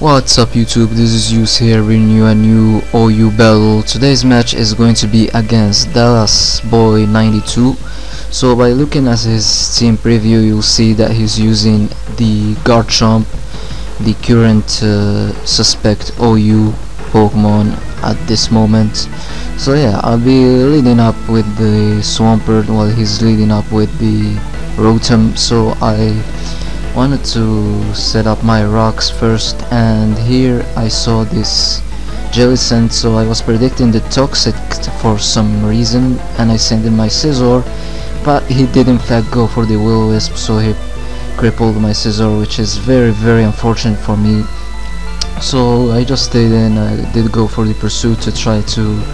What's up YouTube, this is Yus here bringing you a new OU battle. Today's match is going to be against Dallasboi1992. So by looking at his team preview, you'll see that he's using the Garchomp, the current suspect OU Pokemon at this moment. So yeah, I'll be leading up with the Swampert while he's leading up with the Rotom. So I wanted to set up my rocks first, and here I saw this Jellicent, so I was predicting the Toxic for some reason, and I sent in my Scizor, but he did in fact go for the Will-O-Wisp, so he crippled my Scizor, which is very unfortunate for me. So I just stayed in. I did go for the Pursuit to try to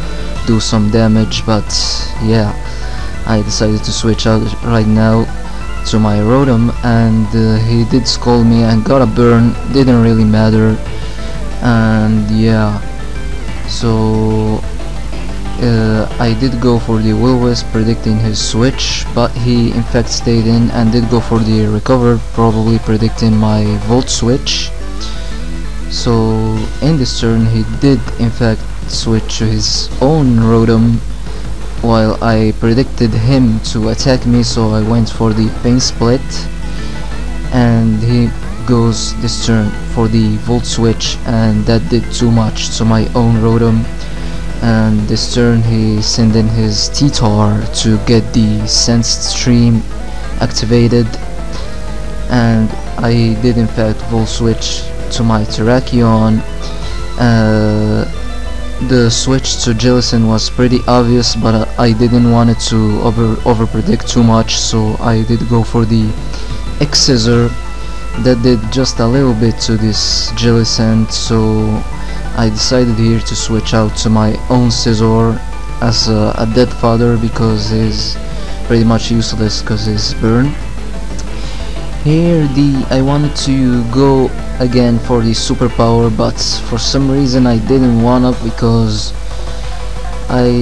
do some damage, but yeah, I decided to switch out right now to my Rotom, and he did scold me and got a burn. Didn't really matter, and yeah, so I did go for the Will-O-Wisp predicting his switch, but he in fact stayed in and did go for the Recover, probably predicting my Volt switch. So in this turn he did in fact switch to his own Rotom, while I predicted him to attack me, so I went for the Pain Split, and he goes this turn for the Volt Switch, and that did too much to my own Rotom. And this turn he sent in his T-Tar to get the Sensed Stream activated, and I did in fact Volt Switch to my Terrakion. The switch to Jellicent was pretty obvious, but I didn't want it to over predict too much, so I did go for the X-Scissor. That did just a little bit to this Jellicent, so I decided here to switch out to my own Scizor as a dead fodder, because he's pretty much useless because he's burn. Here I wanted to go again for the superpower, but for some reason I didn't wanna, because I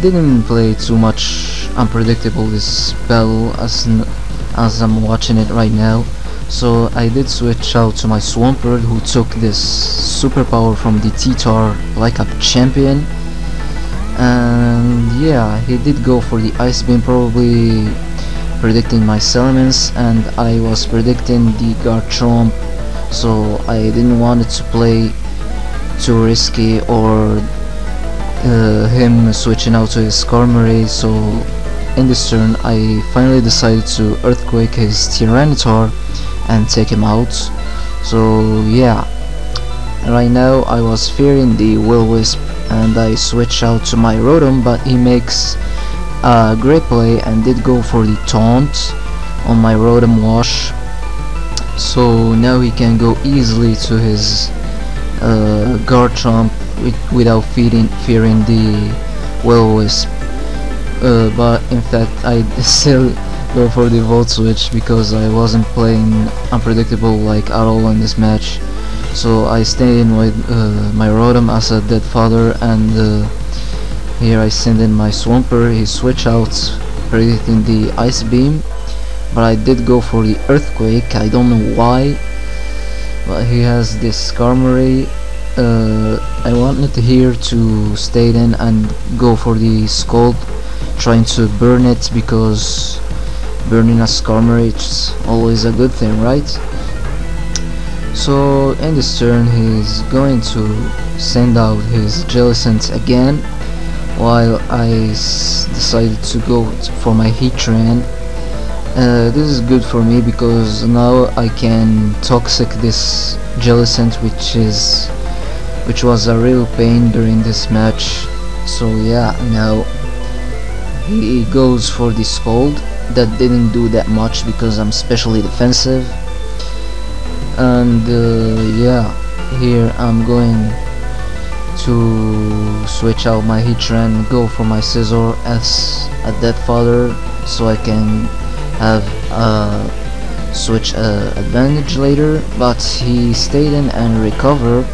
didn't play too much unpredictable this battle as I'm watching it right now. So I did switch out to my Swampert, who took this superpower from the T-Tar like a champion, and yeah, he did go for the Ice Beam, probably predicting my Salamence, and I was predicting the Garchomp, so I didn't want it to play too risky, or him switching out to his Skarmory. So in this turn I finally decided to Earthquake his Tyranitar and take him out. So yeah, right now I was fearing the Will-O-Wisp, and I switch out to my Rotom, but he makes a great play and did go for the Taunt on my Rotom Wash. So now he can go easily to his Garchomp without fearing the Will-O-Wisp. But in fact I still go for the Volt Switch, because I wasn't playing unpredictable like at all in this match. So I stayed in with my Rotom as a dead fodder, and here I send in my Swampert. He switch out predicting the Ice Beam, but I did go for the Earthquake. I don't know why, but he has this Skarmory. I wanted here to stay in and go for the Scald, trying to burn it, because burning a Skarmory is always a good thing, right? So in this turn he's going to send out his Jellicent again, while I decided to go for my Heatran. This is good for me, because now I can Toxic this Jellicent, which was a real pain during this match. So yeah, now he goes for the scold. That didn't do that much because I'm specially defensive. And yeah, here I'm going to switch out my Heatran, go for my Scizor as a Death Fodder so I can have a switch advantage later, but he stayed in and recovered.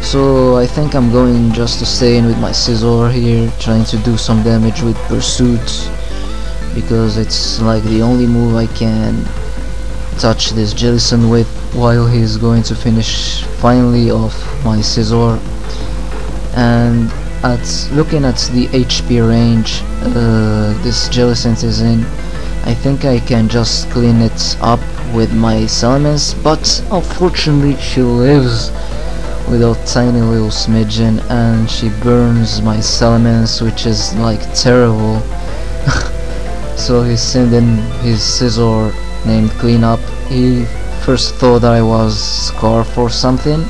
So I think I'm going just to stay in with my Scizor here, trying to do some damage with Pursuit, because it's like the only move I can touch this Jellicent with while he's going to finish finally off my Scizor. And looking at the HP range this Jellicent is in, I think I can just clean it up with my Salamence, but unfortunately she lives with a tiny little smidgen and she burns my Salamence, which is like terrible. So he's sending his Scizor named Cleanup. He first thought I was Scarf or something,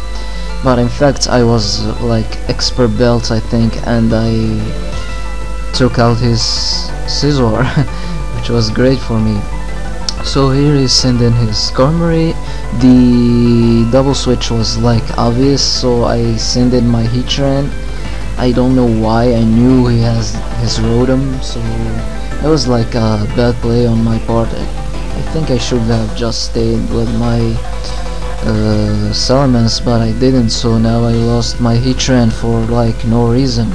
but in fact I was like Expert Belt, I think, and I took out his Scizor, which was great for me. So here he's sending his Skarmory. The double switch was like obvious, so I sent in my Heatran. I don't know why, I knew he has his Rotom, so it was like a bad play on my part. I think I should have just stayed with my Salamence, but I didn't, so now I lost my Heatran for like no reason.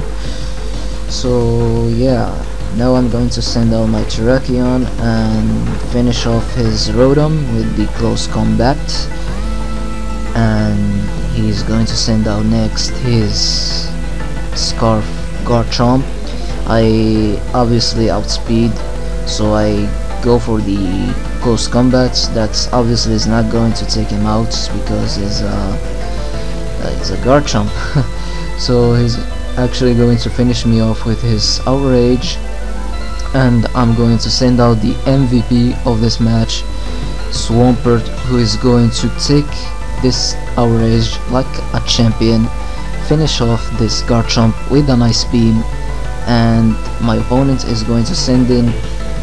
So yeah, now I'm going to send out my Terrakion and finish off his Rotom with the close combat. And he's going to send out next his Scarf Garchomp. I obviously outspeed, so I go for the close combats. That obviously is not going to take him out because he's a Garchomp. So he's actually going to finish me off with his Outrage, and I'm going to send out the MVP of this match, Swampert, who is going to take this Outrage like a champion, finish off this Garchomp with a nice beam, and my opponent is going to send in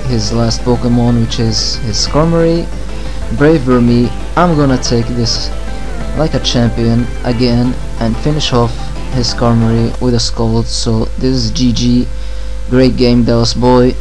his last Pokemon, which is his Skarmory. Braver me, I'm gonna take this like a champion again and finish off his Skarmory with a Scald. So this is GG. Great game, Dallas boy.